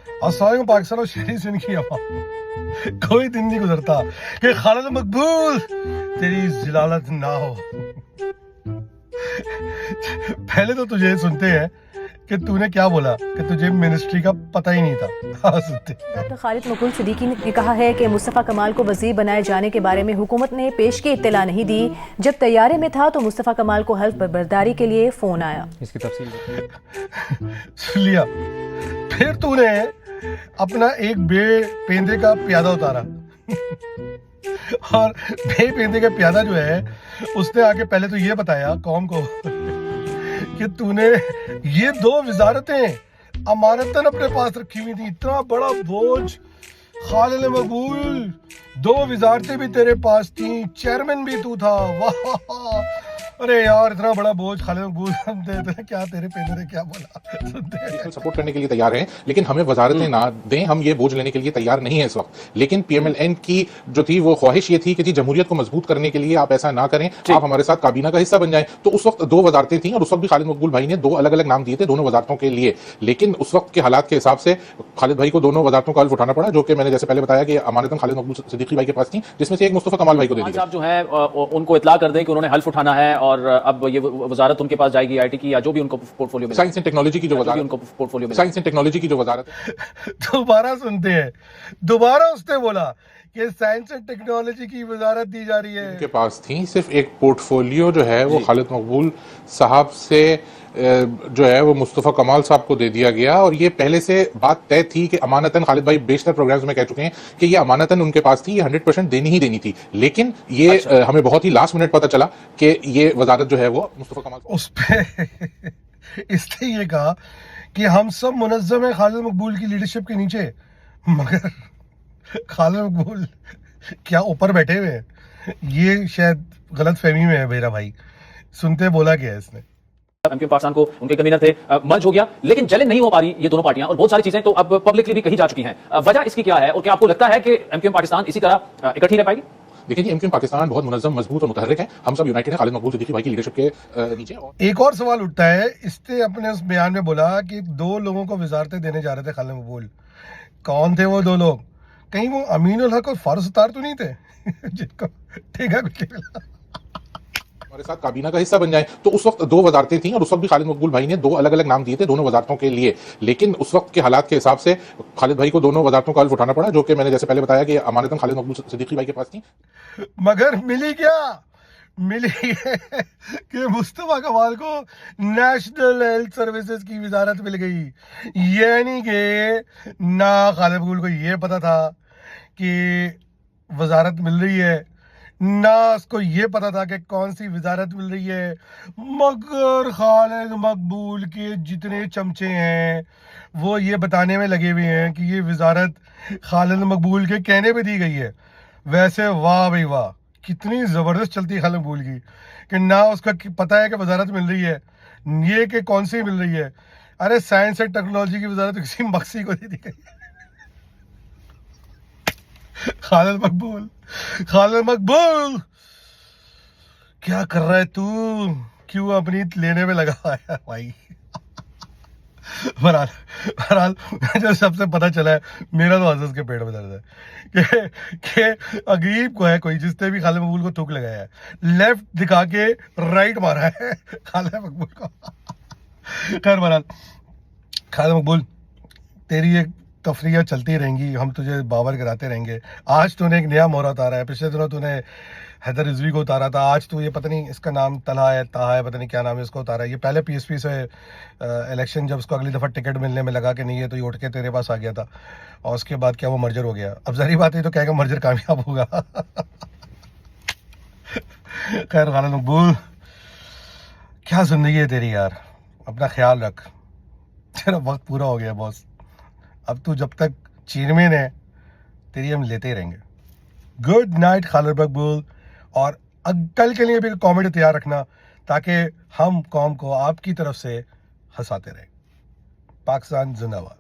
السلام علیکم پاکستان اور شہری سندھ کی عوام. کوئی دن نہیں گزرتا کہ خالد مقبول تیری ضلالت نہ ہو. پہلے تو تجھے سنتے ہیں کہ تو نے کیا بولا کہ تجھے منسٹری کا پتہ ہی نہیں تھا. سنتے ڈاکٹر خالد مقبول صدیقی نے کہا ہے کہ مصطفیٰ کمال کو وزیر بنائے جانے کے بارے میں حکومت نے پیش کی اطلاع نہیں دی. جب طیارے میں تھا تو مصطفیٰ کمال کو حلف برداری کے لیے فون آیا. اس کی تفصیل سن لیا. پھر تو نے اپنا ایک بے پیندے کا پیادہ اتارا اور بے پیندے کا پیادہ جو ہے اس نے آ کے پہلے تو یہ بتایا قوم کو کہ تو نے یہ 2 وزارتیں امانتاً اپنے پاس رکھی ہوئی تھی. اتنا بڑا بوجھ خالد مقبول، 2 وزارتیں بھی تیرے پاس تھیں، چیئرمین بھی تو تھا. واہ ارے یار اتنا بڑا بوجھ خالد مقبول ہم دے کیا تیرے پیندے نے کیا بولا. سنتے سپورٹ کرنے کے لیے تیار ہیں لیکن ہمیں وزارتیں نہ دیں، ہم یہ بوجھ لینے کے لیے تیار نہیں ہیں اس وقت. لیکن پی ایم ایل این کی جو تھی وہ خواہش یہ تھی کہ جمہوریت کو مضبوط کرنے کے لیے آپ ایسا نہ کریں، آپ ہمارے ساتھ کابینہ کا حصہ بن جائیں. تو اس وقت 2 وزارتیں تھیں اور اس وقت بھی خالد مقبول بھائی نے 2 الگ الگ نام دیے تھے دونوں وزارتوں کے لیے. لیکن اس وقت کے حالات کے حساب سے خالد بھائی کو دونوں وزارتوں کا حلف اٹھانا پڑا، جو کہ میں نے جیسے پہلے بتایا کہ امانتاً خالد مقبول صدیقی بھائی کے پاس تھیں، جس میں سے ایک مصطفیٰ کمال بھائی کو دے دی. صاحب جو ہیں ان کو اطلاع کر دیں کہ انہوں نے حلف اٹھانا ہے اور اب یہ وزارت ان کے پاس جائے گی آئی ٹی کی یا جو بھی ان کو پورٹ فولیو میں سائنس اینڈ ٹیکنالوجی کی جو وزارت ان کو پورٹ فولیو میں سائنس اینڈ ٹیکنالوجی کی جو وزارت دوبارہ سنتے ہیں. دوبارہ اس نے بولا کہ سائنس اینڈ ٹیکنالوجی کی وزارت دی جا رہی ہے. ان کے پاس تھی، صرف ایک پورٹ فولیو جو ہے وہ خالد مقبول صاحب سے جو ہے وہ مصطفیٰ کمال صاحب کو دے دیا گیا. اور یہ پہلے سے بات طے تھی کہ امانتاً خالد بھائی بیشتر پروگرامز میں کہہ چکے ہیں کہ یہ امانتاً ان کے پاس تھی، یہ 100% دینی ہی دینی تھی. لیکن یہ ہمیں بہت ہی لاسٹ منٹ پتہ چلا کہ یہ وزارت جو ہے وہ مصطفیٰ کمال اس پہ اس نے یہ کہا کہ ہم سب منظم ہیں خالد مقبول کی لیڈرشپ کے نیچے، مگر خالد مقبول کیا اوپر بیٹھے ہوئے ہیں. یہ شاید غلط فہمی میں ہے میرا بھائی. سنتے بولا کیا ہے اس نے. ایم کیو پاکستان کو ان کے کنوینر تھے، مرج ہو گیا لیکن چیلنج نہیں ہو پا رہی یہ دونوں پارٹیاں اور بہت ساری چیزیں تو اب پبلکلی بھی کہی جا چکی ہیں. وجہ اس کی کیا ہے اور کیا آپ کو لگتا ہے کہ ایم کیو پاکستان اسی طرح اکٹھی رہ پائے گی؟ دیکھیں جی، ایم کیو پاکستان بہت منظم، مضبوط اور متحرک ہے. ہم سب یونائٹڈ ہیں خالد مقبول صدیقی بھائی کی لیڈرشپ کے نیچے. ایک اور سوال اٹھتا ہے. اس نے اپنے اس بیان میں بولا کہ 2 لوگوں کو وزارتیں دینے جا رہے تھے خالد مقبول. کون تھے وہ 2 لوگ؟ کہیں وہ امین الحق اور فاروق ستار تو نہیں تھے جن کو ٹھیکہ کچھ نہیں ملا؟ ہمارے ساتھ کابینہ کا حصہ بن جائیں. تو اس وقت 2 وزارتیں تھیں اور اس وقت بھی خالد مقبول بھائی نے 2 الگ الگ نام دیے تھے دونوں وزارتوں کے لیے. لیکن اس وقت کے حالات کے حساب سے خالد بھائی کو دونوں وزارتوں کا حلف اٹھانا پڑا، جو کہ میں نے جیسے پہلے بتایا کہ امانتاً خالد مقبول صدیقی بھائی کے پاس تھیں. مگر ملی کیا؟ ملی کہ مصطفیٰ کمال کو نیشنل ہیلتھ سروسز کی وزارت مل گئی. یعنی کہ نہ خالد مقبول کو یہ پتا تھا کہ وزارت مل رہی ہے، نہ اس کو یہ پتا تھا کہ کون سی وزارت مل رہی ہے. مگر خالد مقبول کے جتنے چمچے ہیں وہ یہ بتانے میں لگے ہوئے ہیں کہ یہ وزارت خالد مقبول کے کہنے پہ دی گئی ہے. ویسے واہ بھائی واہ، کتنی زبردست چلتی ہے خالد مقبول کی کہ نہ اس کا پتہ ہے کہ وزارت مل رہی ہے، یہ کہ کون سی مل رہی ہے. ارے سائنس اینڈ ٹیکنالوجی کی وزارت کسی مقصی کو دے دی گئی. خالد مقبول کیا کر رہا ہے تو؟ کیوں اپنی لینے میں لگا ہوا ہے بھائی؟ بہرحال جو سب سے پتہ چلا ہے، میرا تو حضرت کے پیٹ میں درد ہے کہ عجیب کو ہے کوئی جس نے بھی خالد مقبول کو تھوک لگایا ہے، لیفٹ دکھا کے رائٹ مارا ہے خالد مقبول کو. خیر بہرحال خالد مقبول تیری ایک تفریح چلتی رہیں گی، ہم تجھے باور کراتے رہیں گے. آج تو نے ایک نیا مورا اتارا ہے، پچھلے دنوں تو نے حیدر رضوی کو اتارا تھا، آج تو یہ پتہ نہیں اس کا نام طلحہ ہے طاہا ہے، پتہ نہیں کیا نام ہے، اس کو اتارا ہے. یہ پہلے پی ایس پی سے الیکشن جب اس کو اگلی دفعہ ٹکٹ ملنے میں لگا کہ نہیں ہے تو یہ اٹھ کے تیرے پاس آ گیا تھا اور اس کے بعد کیا وہ مرجر ہو گیا. اب ظاہری بات ہے تو کہے گا مرجر کامیاب ہوگا. خیر خالد مقبول کیا زندگی ہے تیری یار، اپنا خیال رکھ، تیرا وقت پورا ہو گیا باس. اب تو جب تک چیئرمین ہے تیری ہم لیتے رہیں گے. گڈ نائٹ خالد مقبول. اور کل کے لیے بھی کامنٹ تیار رکھنا تاکہ ہم قوم کو آپ کی طرف سے ہنساتے رہیں. پاکستان زندہ باد.